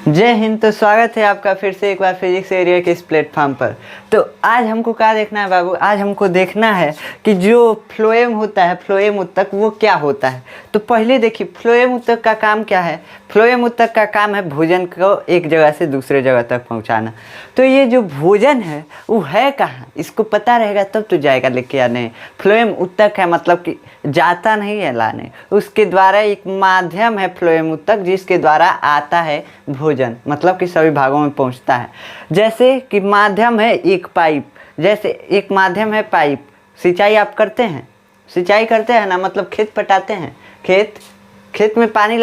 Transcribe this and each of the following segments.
जय हिंद। तो स्वागत है आपका फिर से एक बार फिजिक्स एरिया के इस प्लेटफॉर्म पर। तो आज हमको क्या देखना है बाबू? आज हमको देखना है कि जो फ्लोएम होता है, फ्लोएम ऊतक, वो क्या होता है। तो पहले देखिए, फ्लोएम ऊतक का काम क्या है। फ्लोएम ऊतक का काम है भोजन को एक जगह से दूसरे जगह तक पहुंचाना। तो ये जो भोजन है वो है कहाँ, इसको पता रहेगा तब तो जाएगा लेके आने। फ्लोएम ऊतक है मतलब कि जाता नहीं है लाने, उसके द्वारा एक माध्यम है फ्लोएम ऊतक जिसके द्वारा आता है भोजन, मतलब कि सभी भागों में पहुंचता है। जैसे कि माध्यम है एक पाइप, जैसे एक माध्यम है पाइप। सिंचाई आप करते हैं, सिंचाई करते हैं ना, मतलब खेत पटाते हैं, खेत में पानी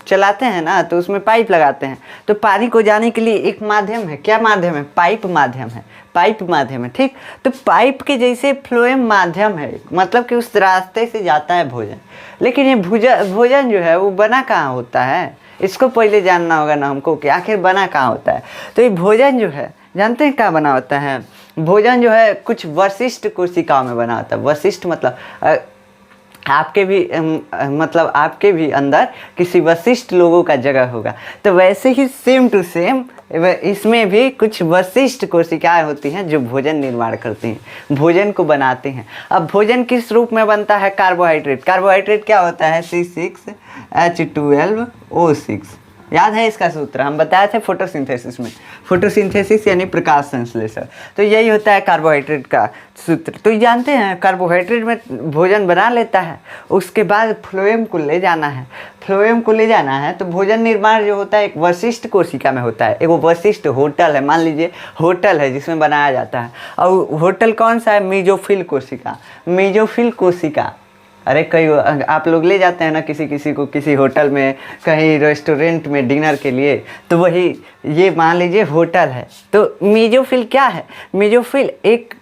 चलाते हैं ना, तो उसमें पाइप लगाते हैं। तो पानी को जाने के लिए एक माध्यम है, क्या माध्यम है? पाइप माध्यम है, पाइप माध्यम है, ठीक। तो पाइप के जैसे फ्लोएम माध्यम है, मतलब कि उस रास्ते से जाता है भोजन। लेकिन ये भोजन जो है वो बना कहाँ होता है, इसको पहले जानना होगा ना हमको कि आखिर बना कहाँ होता है। तो ये भोजन जो है, जानते हैं क्या बना होता है? भोजन जो है कुछ वशिष्ठ कोशिकाओं में बना होता है। वशिष्ठ मतलब आपके भी मतलब आपके भी अंदर किसी वशिष्ठ लोगों का जगह होगा। तो वैसे ही सेम टू सेम इसमें भी कुछ वशिष्ठ कोशिकाएं होती हैं जो भोजन निर्माण करती हैं, भोजन को बनाते हैं। अब भोजन किस रूप में बनता है? कार्बोहाइड्रेट। कार्बोहाइड्रेट क्या होता है? C6H12O6। याद है इसका सूत्र? हम बताए थे फोटोसिंथेसिस में। फोटोसिंथेसिस यानी प्रकाश संश्लेषण। तो यही होता है कार्बोहाइड्रेट का सूत्र। तो जानते हैं कार्बोहाइड्रेट में भोजन बना लेता है, उसके बाद फ्लोएम को ले जाना है। फ्लोएम को ले जाना है तो भोजन निर्माण जो होता है एक वशिष्ठ कोशिका में होता है। एक वो वशिष्ठ होटल है, मान लीजिए होटल है जिसमें बनाया जाता है। और होटल कौन सा है? मेसोफिल कोशिका। मेसोफिल कोशिका, अरे कई आप लोग ले जाते हैं ना किसी को किसी होटल में, कहीं रेस्टोरेंट में डिनर के लिए, तो वही ये मान लीजिए होटल है। तो मेसोफिल क्या है? मेसोफिल एक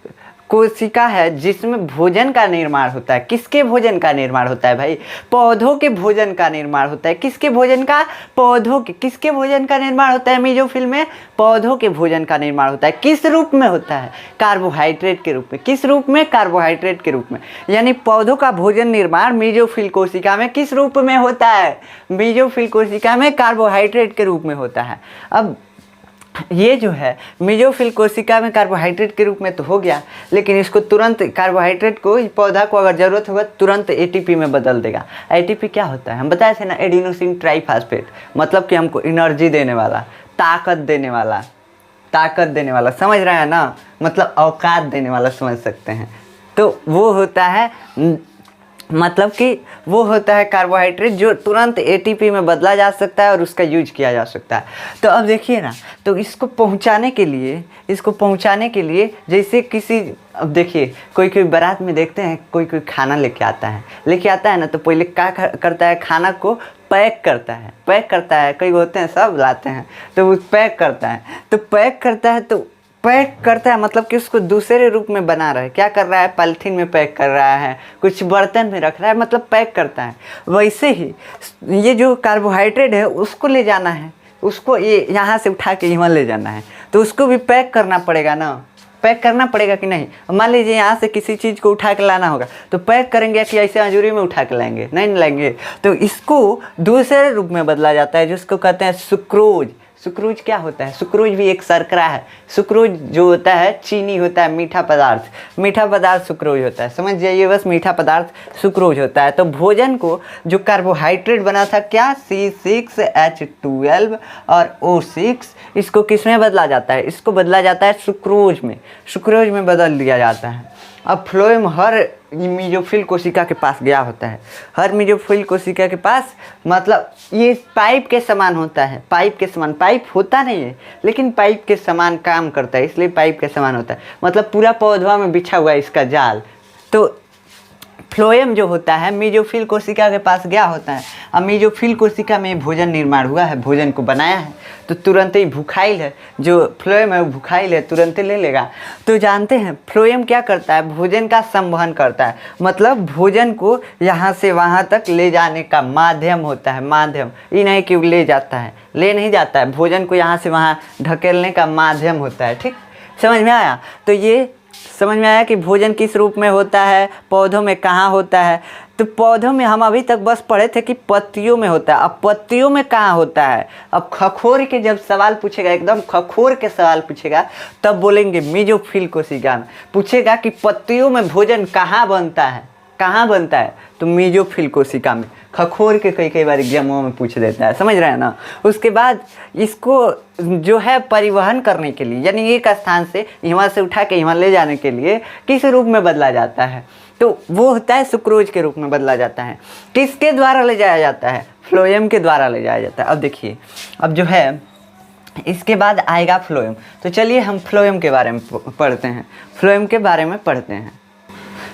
कोशिका है जिसमें भोजन का निर्माण होता है। किसके भोजन का निर्माण होता है भाई? पौधों के भोजन का निर्माण होता है। किसके भोजन का? पौधों के। किसके भोजन का निर्माण होता है मेसोफिल में? पौधों के भोजन का निर्माण होता है। किस रूप में होता है? कार्बोहाइड्रेट के रूप में। किस रूप में? कार्बोहाइड्रेट के रूप में। यानी पौधों का भोजन निर्माण मेसोफिल कोशिका में किस रूप में होता है? मेसोफिल कोशिका में कार्बोहाइड्रेट के रूप में होता है। अब ये जो है मेसोफिल कोशिका में कार्बोहाइड्रेट के रूप में तो हो गया, लेकिन इसको तुरंत कार्बोहाइड्रेट को, पौधा को अगर ज़रूरत होगा तुरंत एटीपी में बदल देगा। एटीपी क्या होता है? हम बताए थे ना, एडिनोसिन ट्राइफॉस्फेट, मतलब कि हमको एनर्जी देने वाला, ताकत देने वाला, ताकत देने वाला, समझ रहे हैं ना, मतलब औकात देने वाला समझ सकते हैं। तो वो होता है, मतलब कि वो होता है कार्बोहाइड्रेट जो तुरंत एटीपी में बदला जा सकता है और उसका यूज किया जा सकता है। तो अब देखिए ना, तो इसको पहुंचाने के लिए जैसे किसी, अब देखिए कोई बारात में देखते हैं कोई खाना लेके आता है ना, तो पहले क्या करता है? खाना को पैक करता है। कई होते हैं सब लाते हैं तो वो पैक करता है। तो पैक करता है मतलब कि उसको दूसरे रूप में बना रहा है। क्या कर रहा है? पॉलीथीन में पैक कर रहा है, कुछ बर्तन में रख रहा है, मतलब पैक करता है। वैसे ही ये जो कार्बोहाइड्रेट है उसको ले जाना है, उसको ये यहाँ से उठा के यहाँ ले जाना है, तो उसको भी पैक करना पड़ेगा ना। पैक करना पड़ेगा कि नहीं? मान लीजिए यहाँ से किसी चीज़ को उठा के लाना होगा, तो पैक करेंगे कि ऐसे अंजूरी में उठा के लाएंगे? नहीं लाएंगे। तो इसको दूसरे रूप में बदला जाता है जिसको कहते हैं सुक्रोज। सुक्रोज क्या होता है? सुक्रोज भी एक शर्करा है। सुक्रोज जो होता है चीनी होता है, मीठा पदार्थ सुक्रोज होता है। समझ जाइए बस, मीठा पदार्थ सुक्रोज होता है। तो भोजन को जो कार्बोहाइड्रेट बना था क्या? C6H12 और O6, इसको किस में बदला जाता है? इसको बदला जाता है सुक्रोज में बदल दिया जाता है। अब फ्लोएम हर मेसोफिल कोशिका के पास गया होता है। हर मेसोफिल कोशिका के पास, मतलब ये पाइप के समान होता है। पाइप होता नहीं है लेकिन पाइप के समान काम करता है, इसलिए पाइप के समान होता है। मतलब पूरा पौधा में बिछा हुआ है इसका जाल। तो फ्लोएम जो होता है मेसोफिल कोशिका के पास गया होता है। अब मेसोफिल कोशिका में भोजन निर्माण हुआ है, भोजन को बनाया है, तो तुरंत ही भूखाइल है, जो फ्लोएम है वो भूखाइल है, तुरंत ही ले लेगा। तो जानते हैं फ्लोएम क्या करता है? भोजन का संवहन करता है, मतलब भोजन को यहाँ से वहाँ तक ले जाने का माध्यम होता है। माध्यम ये नहीं कि ले जाता है, ले नहीं जाता है, भोजन को यहाँ से वहाँ ढकेलने का माध्यम होता है। ठीक, समझ में आया? तो ये समझ में आया कि भोजन किस रूप में होता है, पौधों में कहाँ होता है। तो पौधों में हम अभी तक बस पढ़े थे कि पत्तियों में होता है, अब पत्तियों में कहाँ होता है। अब खखोर के जब सवाल पूछेगा, एकदम खखोर के सवाल पूछेगा, तब बोलेंगे मेसोफिल कोशिका में। पूछेगा कि पत्तियों में भोजन कहाँ बनता है, कहाँ बनता है, तो मेसोफिल कोशिका में। खखोर के कई बार एग्जामों में पूछ देता है, समझ रहे हैं ना। उसके बाद इसको जो है परिवहन करने के लिए, यानी एक स्थान से यहाँ से उठा के यहाँ ले जाने के लिए किस रूप में बदला जाता है, तो वो होता है सुक्रोज के रूप में बदला जाता है। किसके द्वारा ले जाया जाता है, फ्लोएम के द्वारा ले जाया जाता है। अब देखिए, अब जो है इसके बाद आएगा फ्लोएम। तो चलिए हम फ्लोएम के बारे में पढ़ते हैं, फ्लोएम के बारे में पढ़ते हैं।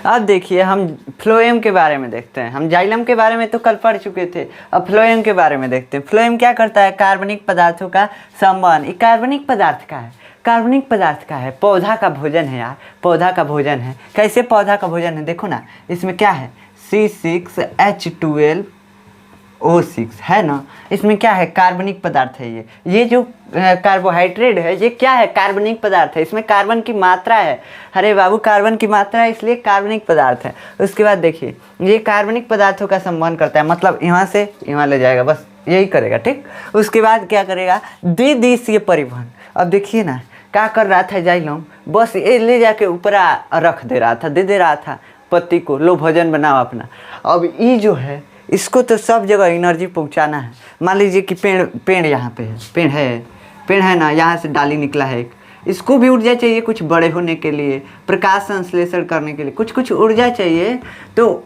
अब देखिए हम फ्लोएम के बारे में देखते हैं। हम जाइलम के बारे में तो कल पढ़ चुके थे, अब फ्लोएम के बारे में देखते हैं। फ्लोएम क्या करता है, कार्बनिक पदार्थों का संवहन। ये कार्बनिक पदार्थ का है, कार्बनिक पदार्थ का है, पौधा का भोजन है यार, पौधा का भोजन है। कैसे पौधा का भोजन है, देखो ना, इसमें क्या है C6H12O6 है ना, इसमें क्या है, कार्बनिक पदार्थ है। ये जो कार्बोहाइड्रेट है, ये क्या है, कार्बनिक पदार्थ है, इसमें कार्बन की मात्रा है। अरे बाबू, कार्बन की मात्रा है, इसलिए कार्बनिक पदार्थ है। उसके बाद देखिए, ये कार्बनिक पदार्थों का संवहन करता है, मतलब यहाँ से यहाँ ले जाएगा, बस यही करेगा, ठीक। उसके बाद क्या करेगा, द्विदिशीय परिवहन। अब देखिए ना, क्या कर रहा था जाइलम, बस ये ले जाके ऊपर रख दे रहा था, दे रहा था पत्ती को, लो भोजन बनाओ अपना। अब ये जो है, इसको तो सब जगह एनर्जी पहुंचाना है। मान लीजिए कि पेड़ यहाँ पे है, पेड़ है ना, यहाँ से डाली निकला है एक, इसको भी ऊर्जा चाहिए कुछ बड़े होने के लिए, प्रकाश संश्लेषण करने के लिए कुछ ऊर्जा चाहिए। तो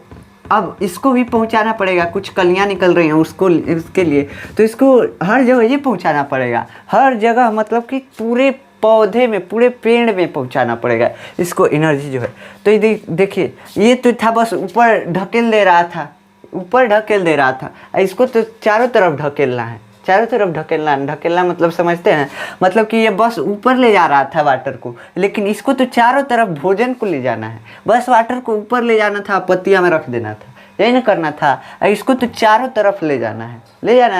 अब इसको भी पहुंचाना पड़ेगा, कुछ कलियाँ निकल रही हैं उसके लिए, तो इसको हर जगह ये पहुंचाना पड़ेगा, हर जगह, मतलब कि पूरे पौधे में, पूरे पेड़ में पहुंचाना पड़ेगा इसको एनर्जी जो है। तो ये देखिए, ये तो था बस ऊपर ढकेल दे रहा था, ऊपर ढकेल दे रहा था, इसको तो चारों तरफ ढकेलना है, चारों तरफ ढकेलना मतलब समझते हैं, मतलब कि ये बस ऊपर ले जा रहा था वाटर को, लेकिन इसको तो चारों तरफ भोजन को ले जाना है। बस वाटर को ऊपर ले जाना था, पत्तियाँ में रख देना था, यही ना करना था। इसको तो चारों तरफ ले जाना है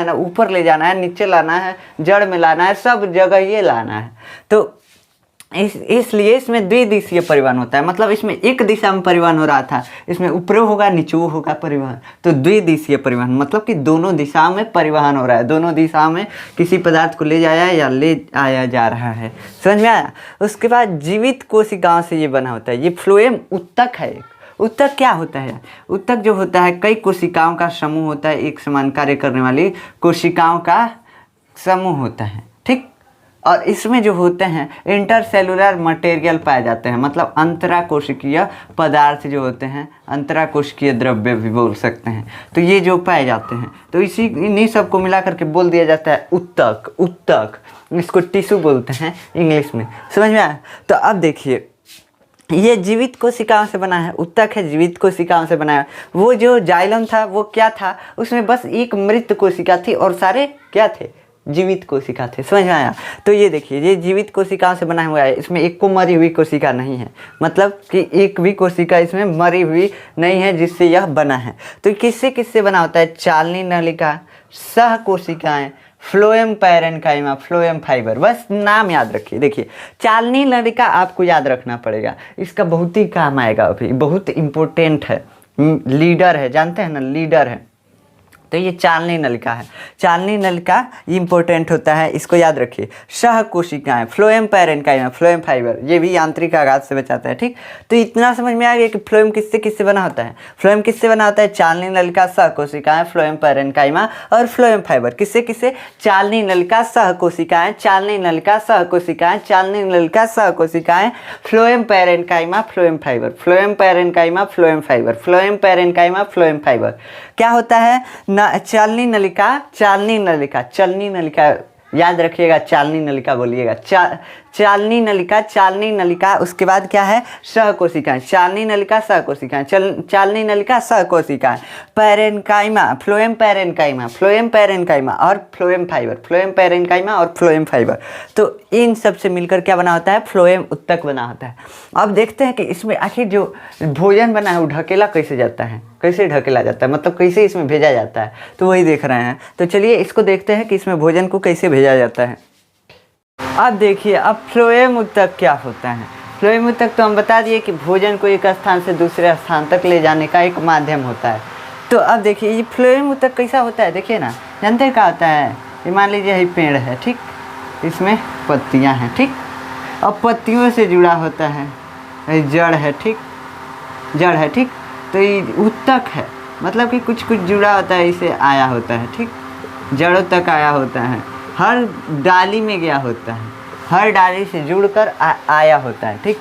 ना, ऊपर ले जाना है, नीचे लाना है, जड़ में लाना है, सब जगह ये लाना है। तो इसलिए इसमें द्विदिशीय परिवहन होता है, मतलब इसमें एक दिशा में परिवहन हो रहा था, इसमें ऊपर होगा नीचे होगा परिवहन। तो द्विदिशीय परिवहन मतलब कि दोनों दिशाओं में परिवहन हो रहा है, दोनों दिशाओं में किसी पदार्थ को ले जाया या ले आया जा रहा है, समझ में आया। उसके बाद जीवित कोशिकाओं से ये बना होता है, ये फ्लोएम उत्तक है। उत्तक क्या होता है, उत्तक जो होता है कई कोशिकाओं का समूह होता है, एक समान कार्य करने वाली कोशिकाओं का समूह होता है, ठीक। और इसमें जो होते हैं इंटरसेलुलर मटेरियल पाए जाते हैं, मतलब अंतराकोशिकीय पदार्थ जो होते हैं, अंतराकोशिकीय द्रव्य भी बोल सकते हैं। तो ये जो पाए जाते हैं, तो इन्हीं सब को मिला करके बोल दिया जाता है उत्तक। इसको टिश्यू बोलते हैं इंग्लिश में, समझ में आया। तो अब देखिए, ये जीवित कोशिकाओं से बना है, उत्तक है, जीवित कोशिकाओं से बना है। वो जो जाइलम था वो क्या था, उसमें बस एक मृत कोशिका थी और सारे क्या थे, जीवित कोशिका थे, समझ में आया। तो ये देखिए, ये जीवित कोशिकाओं से बना हुआ है, इसमें एक को मरी हुई कोशिका नहीं है, मतलब कि एक भी कोशिका इसमें मरी हुई नहीं है जिससे यह बना है। तो किससे बना होता है, चालनी नलिका, सह कोशिकाएं, फ्लोएम पैरेन्काइमा, फ्लोएम फाइबर, बस नाम याद रखिए। देखिए, चालनी नलिका आपको याद रखना पड़ेगा, इसका बहुत ही काम आएगा, अभी बहुत इम्पोर्टेंट है, लीडर है, जानते हैं ना, लीडर है। तो ये चालनी नलिका है, चालनी नलिका इंपॉर्टेंट होता है, इसको याद रखिए। सह कोशिकाएं, फ्लोएम पैरेन्काइमा, फ्लोएम फाइबर, ये भी यांत्रिक आघात से बचाता है, ठीक। तो इतना समझ में आ गया कि फ्लोएम किससे बना होता है। फ्लोएम किससे बना होता है, चालनी नलिका, सह कोशिकाएं, फ्लोएम पैरेन्काइमा और फ्लोएम फाइबर। किससे, चालनी नलिका, सह कोशिकाएं, चालनी नलिका, सह कोशिकाएं, चालनी नलिका, सह कोशिकाएं, phloem parenchyma, phloem fibre, phloem parenchyma, phloem fibre, phloem parenchyma, phloem fibre. क्या होता है, चालनी नलिका याद रखिएगा, चालनी नलिका बोलिएगा, चालनी नलिका। उसके बाद क्या है, सह कोशिकाएं, चालनी नलिका, सह कोशिकाएं, चालनी नलिका, सह कोशिकाएं, parenchyma, phloem parenchyma, phloem parenchyma और फ्लोएम फाइबर, फ्लोएम पैरेन्काइमा और फ्लोएम फाइबर। तो इन सब से मिलकर क्या बना होता है, फ्लोएम उत्तक बना होता है। अब देखते हैं कि इसमें आखिर जो भोजन बना है वो ढकेला कैसे जाता है, कैसे ढकेला जाता है, मतलब कैसे इसमें भेजा जाता है, तो वही देख रहे हैं। तो चलिए इसको देखते हैं कि इसमें भोजन को कैसे भेजा जाता है। अब देखिए, अब फ्लोएम उत्तक क्या होता है। फ्लोएम ऊतक तो हम बता दिए कि भोजन को एक स्थान से दूसरे स्थान तक ले जाने का एक माध्यम होता है। तो अब देखिए ये फ्लोएम ऊतक कैसा होता है, देखिए ना, जानते हैं क्या होता है। ये मान लीजिए ये पेड़ है, ठीक, इसमें पत्तियां हैं, ठीक, अब पत्तियों से जुड़ा होता है, ये जड़ है, ठीक, जड़ है, ठीक, तो ये ऊतक है, मतलब कि कुछ कुछ जुड़ा होता है, इसे आया होता है, ठीक, जड़ों तक आया होता है, हर डाली में गया होता है, हर डाली से जुड़कर आया होता है, ठीक।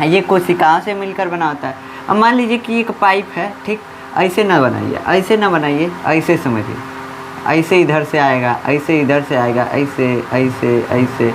ये कोशिकाओं से मिलकर बना होता है। अब मान लीजिए कि एक पाइप है, ठीक, ऐसे ना बनाइए, ऐसे ना बनाइए, ऐसे समझिए, ऐसे इधर से आएगा, ऐसे इधर से आएगा, ऐसे ऐसे ऐसे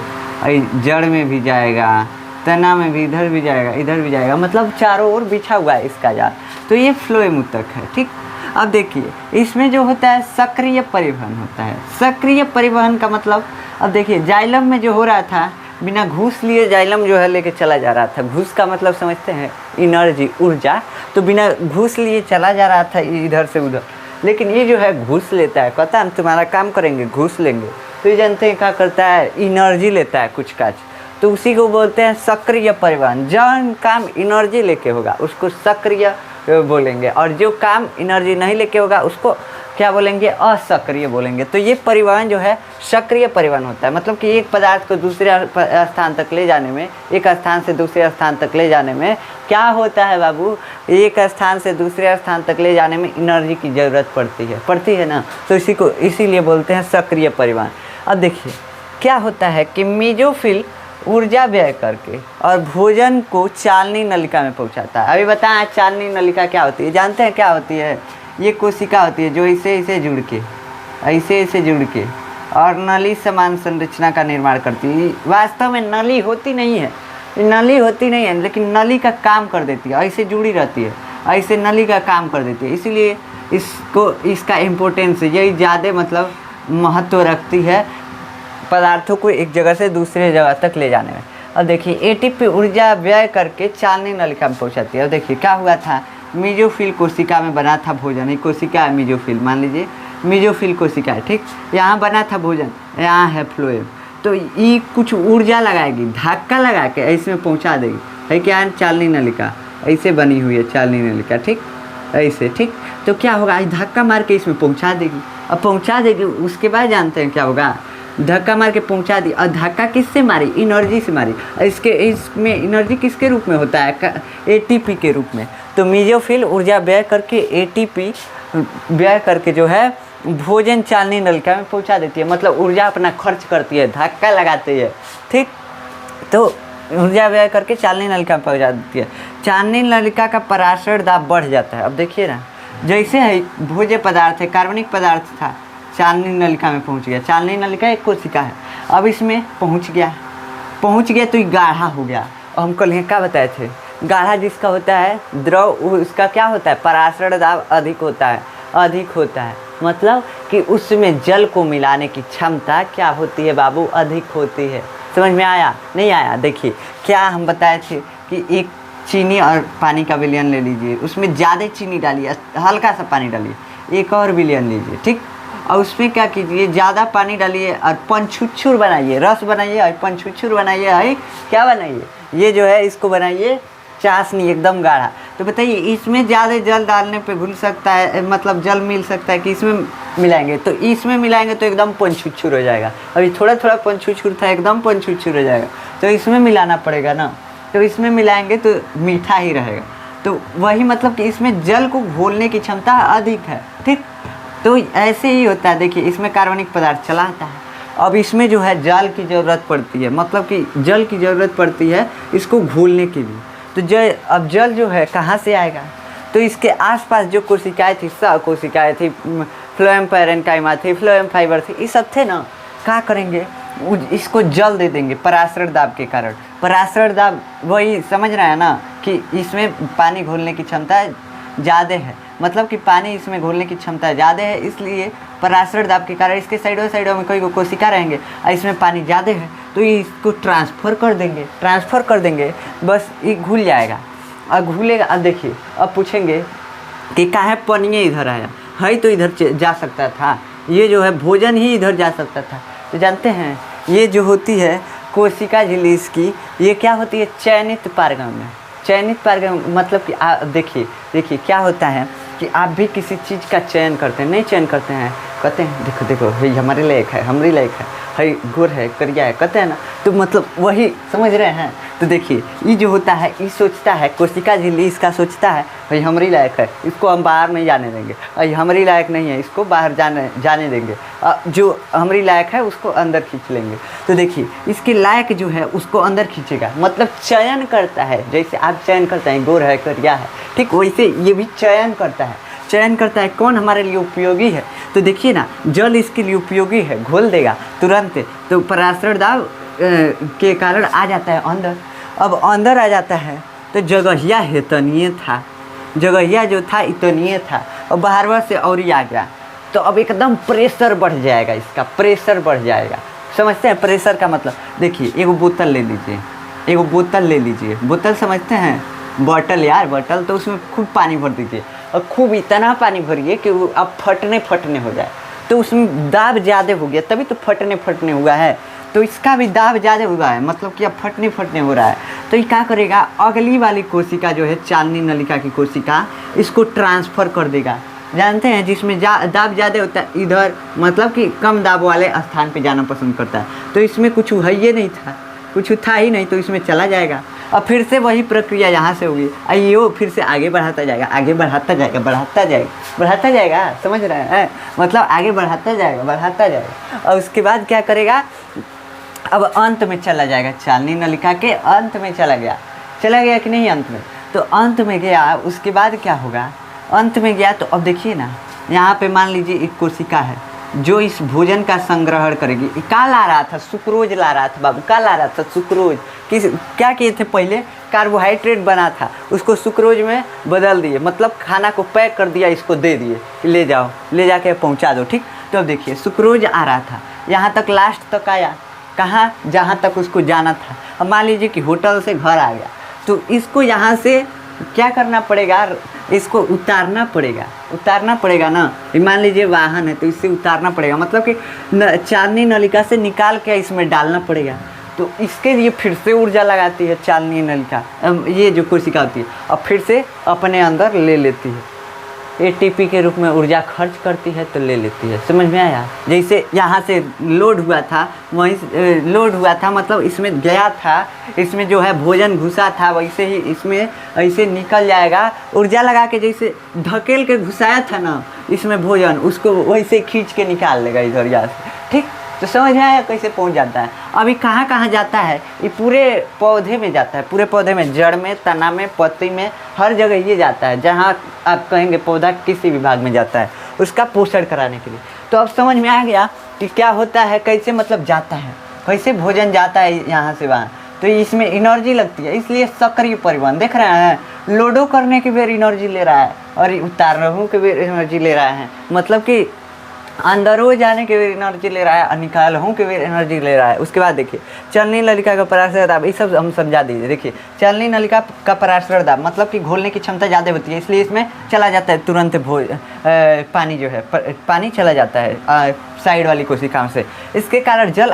जड़ में भी जाएगा, तना में भी, इधर भी जाएगा, इधर भी जाएगा, मतलब चारों ओर बिछा हुआ है इसका जाल। तो ये फ्लोएम ऊतक है, ठीक। अब देखिए इसमें जो होता है सक्रिय परिवहन होता है। सक्रिय परिवहन का मतलब, अब देखिए जाइलम में जो हो रहा था, बिना घूस लिए जाइलम जो है लेके चला जा रहा था। घूस का मतलब समझते हैं, एनर्जी, ऊर्जा, तो बिना घूस लिए चला जा रहा था इधर से उधर। लेकिन ये जो है घूस लेता है, कहता है हम तुम्हारा काम करेंगे, घूस लेंगे। तो ये जानते हैं क्या करता है, एनर्जी लेता है कुछ काज, तो उसी को बोलते हैं सक्रिय परिवहन। जौन काम एनर्जी लेके होगा उसको सक्रिय बोलेंगे, और जो काम एनर्जी नहीं लेके होगा उसको क्या बोलेंगे, असक्रिय बोलेंगे। तो ये परिवहन जो है सक्रिय परिवहन होता है, मतलब कि एक पदार्थ को दूसरे स्थान तक ले जाने में, एक स्थान से दूसरे स्थान तक ले जाने में क्या होता है बाबू, एक स्थान से दूसरे स्थान तक ले जाने में एनर्जी की ज़रूरत पड़ती है ना, तो इसीलिए बोलते हैं सक्रिय परिवहन। अब देखिए क्या होता है कि मेसोफिल ऊर्जा व्यय करके और भोजन को चालनी नलिका में पहुंचाता है। अभी बताएं चालनी नलिका क्या होती है, जानते हैं क्या होती है, ये कोशिका होती है जो ऐसे जुड़ के, ऐसे जुड़ के और नली समान संरचना का निर्माण करती है। वास्तव में नली होती नहीं है, लेकिन नली का काम कर देती है, ऐसे जुड़ी रहती है, ऐसे नली का काम कर देती है, इसीलिए इसका इम्पोर्टेंस यही ज़्यादा मतलब महत्व रखती है पदार्थों को एक जगह से दूसरे जगह तक ले जाने में। अब देखिए एटीपी ऊर्जा व्यय करके चालनी नलिका में पहुंचाती है। अब देखिए क्या हुआ था, मेसोफिल कोशिका में बना था भोजन, एक कोशिका है मेसोफिल, मान लीजिए मेसोफिल कोशिका है, ठीक, यहाँ बना था भोजन, यहाँ है फ्लोएम, तो ये कुछ ऊर्जा लगाएगी, धक्का लगा के इसमें पहुँचा देगी, है क्या, चालनी नलिका ऐसे बनी हुई है चालनी नलिका, ठीक, ऐसे, ठीक। तो क्या होगा, धक्का मार के इसमें पहुँचा देगी। अब पहुँचा देगी, उसके बाद जानते हैं क्या होगा, धक्का मार के पहुंचा दी, और धक्का किससे मारी, एनर्जी से मारी। इसमें एनर्जी किसके रूप में होता है, एटीपी के रूप में। तो मेसोफिल ऊर्जा व्यय करके, एटीपी व्यय करके जो है भोजन चालनी नलिका में पहुंचा देती है, मतलब ऊर्जा अपना खर्च करती है, धक्का लगाती है, ठीक। तो ऊर्जा व्यय करके चालनी नलिका में पहुंचा देती है। चालनी नलिका का पराशर दाब बढ़ जाता है। अब देखिए ना, जैसे है भोज्य पदार्थ है, कार्बनिक पदार्थ था, चालनी नलिका में पहुंच गया, चालनी नलिका एक कोशिका है, अब इसमें पहुंच गया तो ये गाढ़ा हो गया। और हम कल क्या बताए थे, गाढ़ा जिसका होता है द्रव, उसका क्या होता है, पराशर दाब अधिक होता है, मतलब कि उसमें जल को मिलाने की क्षमता क्या होती है बाबू, अधिक होती है। समझ में आया, नहीं आया? देखिए क्या हम बताए थे कि एक चीनी और पानी का विलयन ले लीजिए, उसमें ज़्यादा चीनी डालिए, हल्का सा पानी डालिए, एक और विलयन लीजिए, ठीक, और उसमें क्या कीजिए, ज़्यादा पानी डालिए और पंचुच्छुर बनाइए, रस बनाइए और पंचुच्छुर बनाइए, है क्या बनाइए, ये जो है इसको बनाइए चाशनी एकदम गाढ़ा। तो बताइए इसमें ज़्यादा जल डालने पे घुल सकता है, मतलब जल मिल सकता है कि इसमें मिलाएंगे, तो इसमें मिलाएंगे तो एकदम पंचुच्छुर हो जाएगा। अभी थोड़ा थोड़ा पंचुच्छुर था, एकदम पंचुच्छुर हो जाएगा, तो इसमें मिलाना पड़ेगा ना, तो इसमें मिलाएंगे तो मीठा ही रहेगा। तो वही मतलब कि इसमें जल को घोलने की क्षमता अधिक है, ठीक। तो ऐसे ही होता है, देखिए इसमें कार्बनिक पदार्थ चला आता है, अब इसमें जो है जल की ज़रूरत पड़ती है, मतलब कि जल की ज़रूरत पड़ती है इसको घोलने के लिए। तो अब जल जो है कहाँ से आएगा, तो इसके आसपास जो कोशिकाएँ थी, कोशिकाएँ थी, फ्लोएम पैरेन्काइमा थी, फ्लोएम फाइबर थी, ये सब थे ना, क्या करेंगे, इसको जल दे देंगे पराशर दाब के कारण। पराशर दाब वही समझ रहा है ना कि इसमें पानी घोलने की क्षमता ज़्यादा है, मतलब कि पानी इसमें घोलने की क्षमता ज़्यादा है, इसलिए पराशर दाब के कारण इसके साइडों में कोई कोशिका रहेंगे और इसमें पानी ज़्यादा है, तो ये इसको ट्रांसफ़र कर देंगे, बस ये घुल जाएगा। और घुलेगा, अब देखिए अब पूछेंगे कि काहे पनिये इधर आया है, तो इधर जा सकता था, ये जो है भोजन ही इधर जा सकता था। तो जानते हैं ये जो होती है कोशिका झिल्ली इसकी ये क्या होती है, चयनित पारगम्य। चयनित पारगम्य मतलब कि देखिए देखिए क्या होता है कि आप भी किसी चीज़ का चयन करते हैं, नहीं चयन करते हैं, कहते हैं देखो देखो ये हमारे लायक है, हमारी लायक है गोर है करिया है, कहते हैं ना, तो मतलब वही समझ रहे हैं। तो देखिए ये जो होता है ये सोचता है, कोशिका झिल्ली इसका सोचता है भाई हमारी लायक है, इसको हम बाहर नहीं जाने देंगे, भाई हमारी लायक नहीं है इसको बाहर जाने देंगे, जो हमारी लायक है उसको अंदर खींच लेंगे। तो देखिए इसकी लायक जो है उसको अंदर खींचेगा, मतलब चयन करता है। जैसे आप चयन करते हैं गोर है करिया है, ठीक वैसे ये भी चयन करता है। चयन करता है कौन हमारे लिए उपयोगी है। तो देखिए ना जल इसके लिए उपयोगी है, घोल देगा तुरंत, तो पराशर दाब के कारण आ जाता है अंदर। अब अंदर आ जाता है तो जगहिया हेतनीय था, जगहिया जो था इतनीय था, और बाहरवा से और ही आ गया, तो अब एकदम प्रेशर बढ़ जाएगा, इसका प्रेशर बढ़ जाएगा। समझते हैं प्रेशर का मतलब, देखिए एगो बोतल ले लीजिए, एगो बोतल ले लीजिए, बोतल समझते हैं, बॉटल यार बॉटल, तो उसमें खूब पानी भर दीजिए और खूब इतना पानी भरिए कि वो अब फटने हो जाए, तो उसमें दाब ज़्यादा हो गया तभी तो फटने हुआ है। तो इसका भी दाब ज़्यादा हुआ है, मतलब कि अब फटने हो रहा है। तो ये क्या करेगा, अगली वाली कोशिका जो है चालनी नलिका की कोशिका, इसको ट्रांसफ़र कर देगा। जानते हैं जिसमें दाब ज़्यादा होता है इधर, मतलब कि कम दाब वाले स्थान पे जाना पसंद करता है। तो इसमें कुछ है ही नहीं था, कुछ था ही नहीं, तो इसमें चला जाएगा। अब फिर से वही प्रक्रिया यहाँ से होगी, आइए फिर से आगे बढ़ाता जाएगा, आगे बढ़ाता जाएगा, समझ रहे हैं, मतलब आगे बढ़ाता जाएगा। और उसके बाद क्या करेगा, अब अंत में चला जाएगा, चालनी नलिका के अंत में चला गया कि नहीं अंत में, तो अंत में गया। उसके बाद क्या होगा, अंत में गया तो अब देखिए ना, यहाँ पे मान लीजिए एक कोशिका है जो इस भोजन का संग्रहण करेगी। क्या ला रहा था, सुक्रोज ला रहा था बाबू, क्या ला रहा था, सुक्रोज। क्या किए थे पहले, कार्बोहाइड्रेट बना था उसको सुक्रोज में बदल दिए, मतलब खाना को पैक कर दिया, इसको दे दिए ले जाओ, ले जाके पहुंचा दो, ठीक। तो अब देखिए सुक्रोज आ रहा था, यहाँ तक लास्ट तक आया, कहाँ, जहाँ तक उसको जाना था। अब मान लीजिए कि होटल से घर आ गया, तो इसको यहाँ से क्या करना पड़ेगा, इसको उतारना पड़ेगा ना। मान लीजिए वाहन है तो इससे उतारना पड़ेगा, मतलब कि चालनी नलिका से निकाल के इसमें डालना पड़ेगा। तो इसके लिए फिर से ऊर्जा लगाती है चालनी नलिका, ये जो कोशिका होती है, और फिर से अपने अंदर ले लेती है, एटीपी के रूप में ऊर्जा खर्च करती है तो ले लेती है। समझ में आया, जैसे यहाँ से लोड हुआ था, वहीं लोड हुआ था, मतलब इसमें गया था, इसमें जो है भोजन घुसा था, वैसे ही इसमें ऐसे निकल जाएगा। ऊर्जा लगा के जैसे धकेल के घुसाया था ना इसमें भोजन, उसको वैसे खींच के निकाल लेगा इधर यहाँ से, ठीक। तो समझ में आया कैसे पहुंच जाता है। अभी कहाँ जाता है, ये पूरे पौधे में जाता है, पूरे पौधे में, जड़ में, तना में, पत्ती में, हर जगह ये जाता है। जहाँ आप कहेंगे पौधा किसी विभाग में जाता है उसका पोषण कराने के लिए। तो अब समझ में आ गया कि क्या होता है, कैसे मतलब जाता है, कैसे भोजन जाता है यहाँ से वहाँ। तो इसमें एनर्जी लगती है, इसलिए सक्रिय परिवहन। देख रहे हैं, लोडो करने के बेर एनर्जी ले रहा है और उतारने के बेर एनर्जी ले रहा है, मतलब कि अंदर हो जाने के भी एनर्जी ले रहा है और निकाल हूँ के भी एनर्जी ले रहा है। उसके बाद देखिए चालनी नलिका का पराशर दाब, ये सब हम समझा दीजिए। देखिए चालनी नलिका का पराशर दाब मतलब कि घोलने की क्षमता ज़्यादा होती है, इसलिए इसमें चला जाता है तुरंत पानी जो है, पानी चला जाता है साइड वाली कोशिकाओं से। इसके कारण जल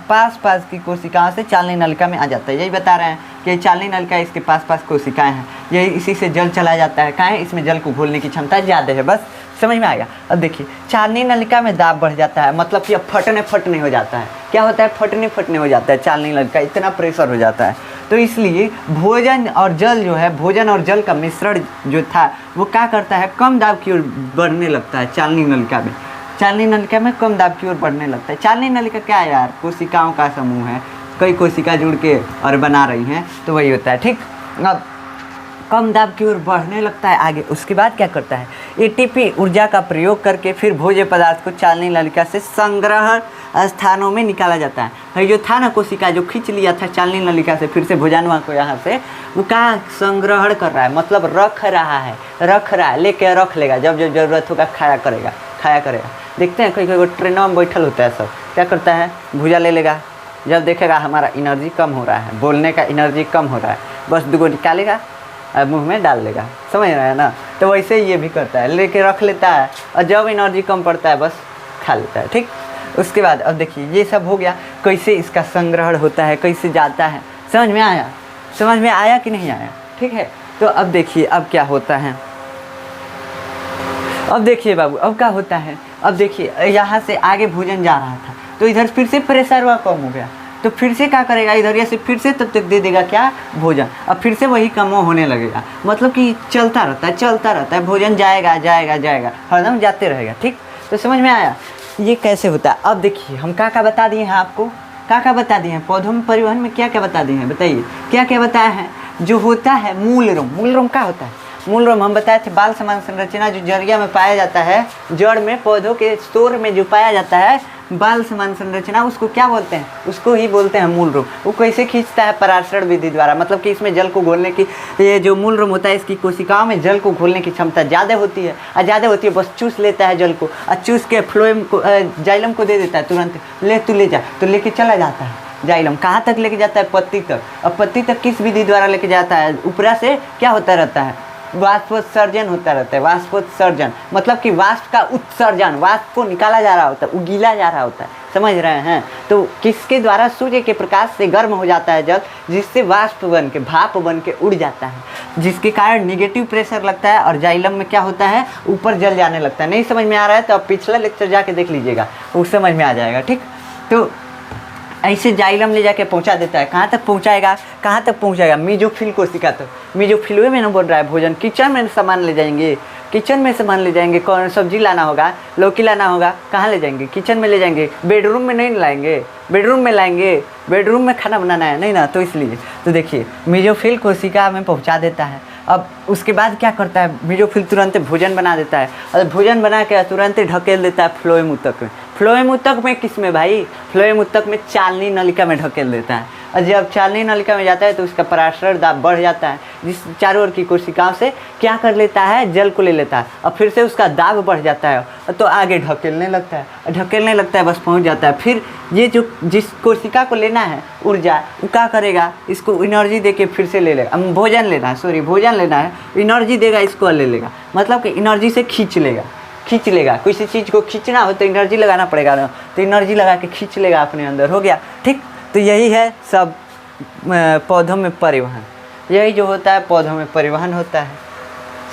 पास की कोशिकाओं से चालनी नलिका में आ जाता है। यही बता रहे हैं कि चालनी नलिका इसके पास कोशिकाएँ हैं, यही इसी से जल चला जाता है। कहाँ है, इसमें जल को घोलने की क्षमता ज़्यादा है। बस समझ में आएगा। अब देखिए चालनी नलिका में दाब बढ़ जाता है, मतलब कि अब फटने हो जाता है। क्या होता है, फटने हो जाता है चालनी नलिका, इतना प्रेशर हो जाता है। तो इसलिए भोजन और जल जो है, भोजन और जल का मिश्रण जो था वो क्या करता है, कम दाब की ओर बढ़ने लगता है। चालनी नलिका में कम दाब की ओर बढ़ने लगता है। चालनी नलिका क्या है यार, कोशिकाओं का समूह है, कई कोशिका जुड़ के और बना रही हैं, तो वही होता है। ठीक, अब कम दाब की ओर बढ़ने लगता है आगे। उसके बाद क्या करता है, एटीपी ऊर्जा का प्रयोग करके फिर भोज्य पदार्थ को चालनी नलिका से संग्रह स्थानों में निकाला जाता है। जो था ना कोशिका जो खींच लिया था चालनी नलिका से, फिर से भोजनवा को यहाँ से वो क्या संग्रहण कर रहा है, मतलब रख रहा है, लेके रख लेगा, जब जब जरूरत होगा खाया करेगा। देखते हैं कोई ट्रेनों में बैठल होता है, सब क्या करता है, भुजा ले लेगा, जब देखेगा हमारा एनर्जी कम हो रहा है, बोलने का एनर्जी कम हो रहा है, बस दुगो निकालेगा और मुंह में डाल लेगा। समझ रहे हैं ना। तो वैसे ही ये भी करता है, लेके रख लेता है और जब एनर्जी कम पड़ता है बस खा लेता है। ठीक, उसके बाद अब देखिए ये सब हो गया, कैसे इसका संग्रहण होता है, कैसे जाता है, समझ में आया? समझ में आया कि नहीं आया? ठीक है, तो अब देखिए अब क्या होता है। अब देखिए बाबू अब क्या होता है, अब देखिए यहाँ से आगे भोजन जा रहा था तो इधर फिर से प्रेशर वह कम हो गया, तो फिर से क्या करेगा, इधर या से फिर से तब तक दे देगा क्या, भोजन। अब फिर से वही कम होने लगेगा, मतलब कि चलता रहता है, भोजन जाएगा जाएगा जाएगा, हरदम जाते रहेगा। ठीक, तो समझ में आया ये कैसे होता है। अब देखिए हम क्या बता दिए हैं आपको, क्या बता दिए हैं, पौधों में परिवहन में क्या बता दिए हैं, बताइए क्या बताया है। जो होता है मूल रोम क्या होता है, मूल रोम हम बताए थे, बाल समान संरचना जो जड़िया में पाया जाता है, जड़ में पौधों के स्टोर में जो पाया जाता है बाल समान संरचना, उसको क्या बोलते हैं, उसको ही बोलते हैं मूल रोम। वो कैसे खींचता है, पराशरण विधि द्वारा, मतलब कि इसमें जल को घोलने की, ये जो मूल रोम होता है इसकी कोशिकाओं में जल को घोलने की क्षमता ज़्यादा होती है, और ज़्यादा होती है बस चूस लेता है जल को, और चूस के फ्लोएम को जाइलम को दे देता है तुरंत, ले जा, तो लेके चला जाता है। जाइलम कहाँ तक लेके जाता है, पत्ती तक। अब पत्ती तक किस विधि द्वारा लेके जाता है, ऊपरा से क्या होता रहता है, वाष्पोत्सर्जन होता रहता है। वाष्पोत्सर्जन मतलब कि वाष्प का उत्सर्जन, वाष्प को निकाला जा रहा होता है, उगीला जा रहा होता है, समझ रहे हैं। तो किसके द्वारा, सूर्य के प्रकाश से गर्म हो जाता है जल, जिससे वाष्प बन के, भाप बन के उड़ जाता है, जिसके कारण निगेटिव प्रेशर लगता है और जाइलम में क्या होता है, ऊपर जल जाने लगता है। नहीं समझ में आ रहा है तो आप पिछला लेक्चर जाके देख लीजिएगा, वो समझ में आ जाएगा। ठीक, तो ऐसे जाइलम ले जाके पहुंचा देता है, कहाँ तक पहुंचाएगा, मीजोफिल कोशिका तक। मीजोफिल में ना बोल रहा है भोजन, किचन में सामान ले जाएंगे, कौन सब्जी लाना होगा, लौकी लाना होगा, कहाँ ले जाएंगे, किचन में ले जाएंगे, बेडरूम में नहीं लाएंगे, बेडरूम में खाना बनाना है नहीं ना, तो इसलिए तो देखिए मीजोफिल कोशिका में पहुँचा देता है। अब उसके बाद क्या करता है, मीजोफिल तुरंत भोजन बना देता है, और भोजन बना के तुरंत ढकेल देता है फ्लोएम ऊतक में। फ्लोएम ऊतक में किस में भाई, फ्लोएम ऊतक में चालनी नलिका में ढकेल देता है, और जब चालनी नलिका में जाता है तो उसका पराशरण दाब बढ़ जाता है, जिस चारों ओर की कोशिकाओं से क्या कर लेता है, जल को ले लेता है, और फिर से उसका दाब बढ़ जाता है, तो आगे ढकेलने लगता है, बस पहुंच जाता है। फिर ये जो जिस कोशिका को लेना है ऊर्जा, वो क्या करेगा, इसको एनर्जी दे के फिर से ले लेगा, भोजन लेना है, एनर्जी देगा, इसको ले लेगा, मतलब कि एनर्जी से खींच लेगा। किसी चीज़ को खींचना हो तो एनर्जी लगाना पड़ेगा ना, तो एनर्जी लगा के खींच लेगा अपने अंदर, हो गया। ठीक, तो यही है सब पौधों में परिवहन, यही जो होता है पौधों में परिवहन होता है।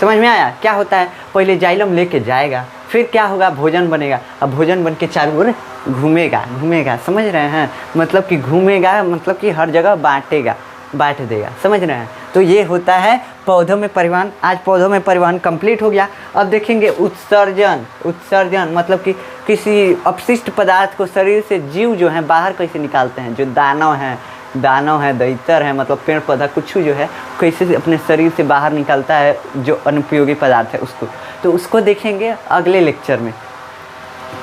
समझ में आया क्या होता है, पहले जाइलम लेके जाएगा, फिर क्या होगा, भोजन बनेगा, अब भोजन बन के चारों ओर घूमेगा, समझ रहे हैं, मतलब कि घूमेगा, मतलब कि हर जगह बांट देगा, समझ रहे हैं। तो ये होता है पौधों में परिवहन। आज पौधों में परिवहन कंप्लीट हो गया। अब देखेंगे उत्सर्जन मतलब कि किसी अपशिष्ट पदार्थ को शरीर से जीव जो है बाहर कैसे निकालते हैं, जो दानव है, दैतर है, मतलब पेड़ पौधा कुछ जो है कैसे अपने शरीर से बाहर निकलता है, जो अनुपयोगी पदार्थ है उसको, तो उसको देखेंगे अगले लेक्चर में।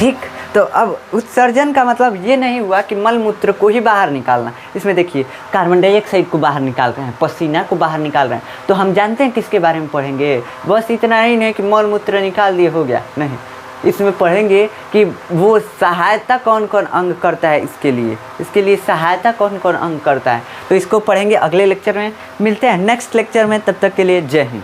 ठीक, तो अब उत्सर्जन का मतलब ये नहीं हुआ कि मल मूत्र को ही बाहर निकालना। इसमें देखिए कार्बन डाइऑक्साइड को बाहर निकाल रहे हैं, पसीना को बाहर निकाल रहे हैं, तो हम जानते हैं किसके बारे में पढ़ेंगे, बस इतना ही नहीं कि मल मूत्र निकाल दिए हो गया, नहीं, इसमें पढ़ेंगे कि वो सहायता कौन कौन अंग करता है, इसके लिए सहायता कौन कौन अंग करता है, तो इसको पढ़ेंगे अगले लेक्चर में। मिलते हैं नेक्स्ट लेक्चर में, तब तक के लिए जय हिंद।